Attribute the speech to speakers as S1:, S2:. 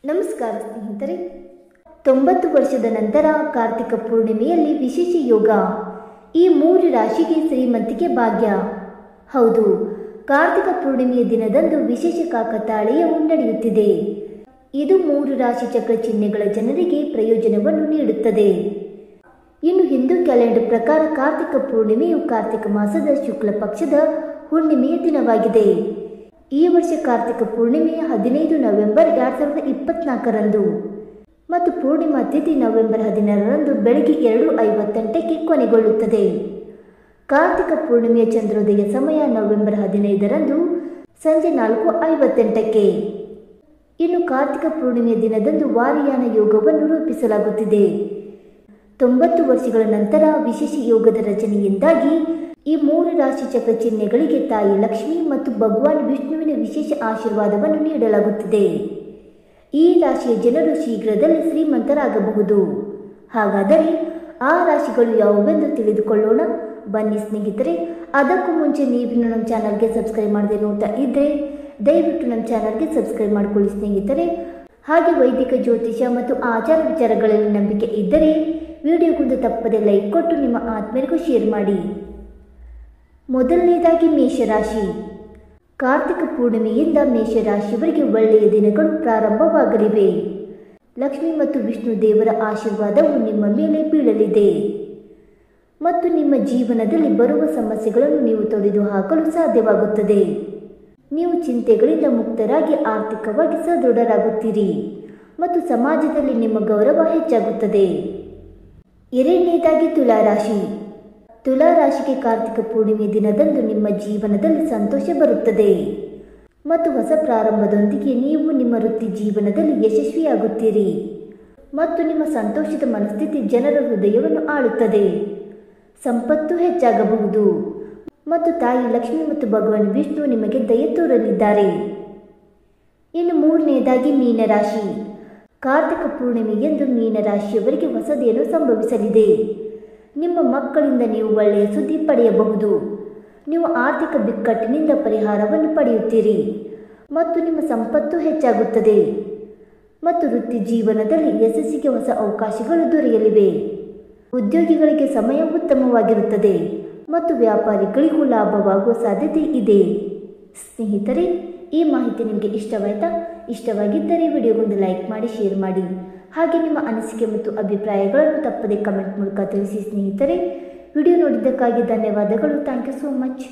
S1: ನಮಸ್ಕಾರ ಸ್ನೇಹಿತರೆ. 90 ವರ್ಷದ ನಂತರ ಕಾರ್ತಿಕ ಪೂರ್ಣಿಮೆಯಲ್ಲಿ ವಿಶೇಷ ಯೋಗ. ಈ 3 ರಾಶಿಗೆ ಶ್ರೀಮಂತಿಕೆ ಭಾಗ್ಯ. ಹೌದು, ಕಾರ್ತಿಕ ಪೂರ್ಣಿಮೆಯ ದಿನದಂದು ವಿಶೇಷ ಕಾಕತಾಳೀಯವು ನಡೆಯುತ್ತಿದೆ. ಇದು 3 ರಾಶಿ ಚಕ್ರ ಚಿಹ್ನೆಗಳ ಜನರಿಗೆ ಪ್ರಯೋಜನವನ್ನು ನೀಡುತ್ತದೆ. ಇನ್ನು ಹಿಂದೂ ಕ್ಯಾಲೆಂಡರ್ ಪ್ರಕಾರ ಕಾರ್ತಿಕ ಪೂರ್ಣಿಮೆಯು ಕಾರ್ತಿಕ ಮಾಸದ ಶುಕ್ಲ ಪಕ್ಷದ ಹುಣ್ಣಿಮೆಯ ದಿನವಾಗಿದೆ. ಈ ವರ್ಷ ಕಾರ್ತಿಕ ಪೂರ್ಣಿಮೆ 15 ನವೆಂಬರ್ 2024ರಂದು ಮತ್ತು ಪೂರ್ಣಿಮಾ ತಿಥಿ ನವೆಂಬರ್ 16ರಂದು ಬೆಳಗ್ಗೆ 2:58ಕ್ಕೆ ಕೊನೆಗೊಳ್ಳುತ್ತದೆ. ಕಾರ್ತಿಕ ಪೂರ್ಣಿಮೆಯ ಚಂದ್ರೋದಯ ಸಮಯ ನವೆಂಬರ್ 15ರಂದು ಸಂಜೆ 4:58ಕ್ಕೆ. ಇನ್ನು ಕಾರ್ತಿಕ ಪೂರ್ಣಿಮೆಯ ದಿನದಂದು ವಾರಿಯಾನ ಯೋಗವನ್ನು ರೂಪಿಸಲಾಗುತ್ತಿದೆ. 90 ವರ್ಷಗಳ ನಂತರ ವಿಶೇಷ ಯೋಗದ ರಚನೆಯಿಂದಾಗಿ ಈ 3 ರಾಶಿ ಚಕ್ರ ಚಿಹ್ನೆಗಳಿಗೆ ತಾಯಿ ಲಕ್ಷ್ಮಿ ಮತ್ತು ಭಗವಾನ್ ವಿಷ್ಣುವಿನ ವಿಶೇಷ ಆಶೀರ್ವಾದವನ್ನು ನೀಡಲಾಗುತ್ತಿದೆ. ಈ ರಾಶಿಯ ಜನರು ಶೀಘ್ರದಲ್ಲೇ ಶ್ರೀಮಂತರಾಗಬಹುದು. ಹಾಗಾದರೆ ಆ ರಾಶಿಗಳು ಯಾವುವೆಂದು ತಿಳಿದುಕೊಳ್ಳೋಣ ಬನ್ನಿ ಸ್ನೇಹಿತರೆ. ಅದಕ್ಕೂ ಮುಂಚೆ ನೀವು ನಮ್ಮ ಚಾನಲ್ಗೆ ಸಬ್ಸ್ಕ್ರೈಬ್ ಮಾಡದೆ ನೋಡ್ತಾ ಇದ್ದರೆ ದಯವಿಟ್ಟು ನಮ್ಮ ಚಾನಲ್ಗೆ ಸಬ್ಸ್ಕ್ರೈಬ್ ಮಾಡಿಕೊಳ್ಳಿ ಸ್ನೇಹಿತರೆ. ಹಾಗೆ ವೈದಿಕ ಜ್ಯೋತಿಷ ಮತ್ತು ಆಚಾರ ವಿಚಾರಗಳಲ್ಲಿ ನಂಬಿಕೆ ಇದ್ದರೆ ವಿಡಿಯೋಗೊಂದು ತಪ್ಪದೆ ಲೈಕ್ ಕೊಟ್ಟು ನಿಮ್ಮ ಆತ್ಮೀಯರಿಗೂ ಶೇರ್ ಮಾಡಿ. ಮೊದಲನೇದಾಗಿ ಮೇಷರಾಶಿ. ಕಾರ್ತಿಕ ಪೂರ್ಣಿಮೆಯಿಂದ ಮೇಷರಾಶಿಯವರಿಗೆ ಒಳ್ಳೆಯ ದಿನಗಳು ಪ್ರಾರಂಭವಾಗಲಿವೆ. ಲಕ್ಷ್ಮಿ ಮತ್ತು ವಿಷ್ಣು ದೇವರ ಆಶೀರ್ವಾದವು ನಿಮ್ಮ ಮೇಲೆ ಬೀಳಲಿದೆ ಮತ್ತು ನಿಮ್ಮ ಜೀವನದಲ್ಲಿ ಬರುವ ಸಮಸ್ಯೆಗಳನ್ನು ನೀವು ತೊಡೆದುಹಾಕಲು ಸಾಧ್ಯವಾಗುತ್ತದೆ. ನೀವು ಚಿಂತೆಗಳಿಂದ ಮುಕ್ತರಾಗಿ ಆರ್ಥಿಕವಾಗಿ ಸದೃಢರಾಗುತ್ತೀರಿ ಮತ್ತು ಸಮಾಜದಲ್ಲಿ ನಿಮ್ಮ ಗೌರವ ಹೆಚ್ಚಾಗುತ್ತದೆ. ಎರಡನೇದಾಗಿ ತುಲಾರಾಶಿ. ತುಲಾರಾಶಿಗೆ ಕಾರ್ತಿಕ ಪೂರ್ಣಿಮೆ ದಿನದಂದು ನಿಮ್ಮ ಜೀವನದಲ್ಲಿ ಸಂತೋಷ ಬರುತ್ತದೆ ಮತ್ತು ಹೊಸ ಪ್ರಾರಂಭದೊಂದಿಗೆ ನೀವು ನಿಮ್ಮ ವೃತ್ತಿ ಜೀವನದಲ್ಲಿ ಯಶಸ್ವಿಯಾಗುತ್ತೀರಿ ಮತ್ತು ನಿಮ್ಮ ಸಂತೋಷದ ಮನಸ್ಥಿತಿ ಜನರ ಹೃದಯವನ್ನು ಆಳುತ್ತದೆ. ಸಂಪತ್ತು ಹೆಚ್ಚಾಗಬಹುದು ಮತ್ತು ತಾಯಿ ಲಕ್ಷ್ಮಿ ಮತ್ತು ಭಗವಾನ್ ವಿಷ್ಣು ನಿಮಗೆ ದಯೆ ತೋರಲಿದ್ದಾರೆ. ಇನ್ನು ಮೂರನೆಯದಾಗಿ ಮೀನರಾಶಿ. ಕಾರ್ತಿಕ ಪೂರ್ಣಿಮೆಯಂದು ಮೀನರಾಶಿಯವರಿಗೆ ಹೊಸದೇನು ಸಂಭವಿಸಲಿದೆ. ನಿಮ್ಮ ಮಕ್ಕಳಿಂದ ನೀವು ಒಳ್ಳೆಯ ಸುದ್ದಿ ಪಡೆಯಬಹುದು. ನೀವು ಆರ್ಥಿಕ ಬಿಕ್ಕಟ್ಟಿನಿಂದ ಪರಿಹಾರವನ್ನು ಪಡೆಯುತ್ತೀರಿ ಮತ್ತು ನಿಮ್ಮ ಸಂಪತ್ತು ಹೆಚ್ಚಾಗುತ್ತದೆ ಮತ್ತು ವೃತ್ತಿ ಜೀವನದಲ್ಲಿ ಯಶಸ್ಸಿಗೆ ಹೊಸ ಅವಕಾಶಗಳು ದೊರೆಯಲಿವೆ. ಉದ್ಯೋಗಿಗಳಿಗೆ ಸಮಯ ಉತ್ತಮವಾಗಿರುತ್ತದೆ ಮತ್ತು ವ್ಯಾಪಾರಿಗಳಿಗೂ ಲಾಭವಾಗುವ ಸಾಧ್ಯತೆ ಇದೆ. ಸ್ನೇಹಿತರೆ, ಈ ಮಾಹಿತಿ ನಿಮಗೆ ಇಷ್ಟವಾಯಿತಾ? ಇಷ್ಟವಾಗಿದ್ದರೆ ವಿಡಿಯೋಗೊಂದು ಲೈಕ್ ಮಾಡಿ, ಶೇರ್ ಮಾಡಿ. ಹಾಗೆ ನಿಮ್ಮ ಅನಿಸಿಕೆ ಮತ್ತು ಅಭಿಪ್ರಾಯಗಳನ್ನು ತಪ್ಪದೆ ಕಮೆಂಟ್ ಮೂಲಕ ತಿಳಿಸಿ ಸ್ನೇಹಿತರೆ. ವಿಡಿಯೋ ನೋಡಿದ್ದಕ್ಕಾಗಿ ಧನ್ಯವಾದಗಳು. Thank you so much.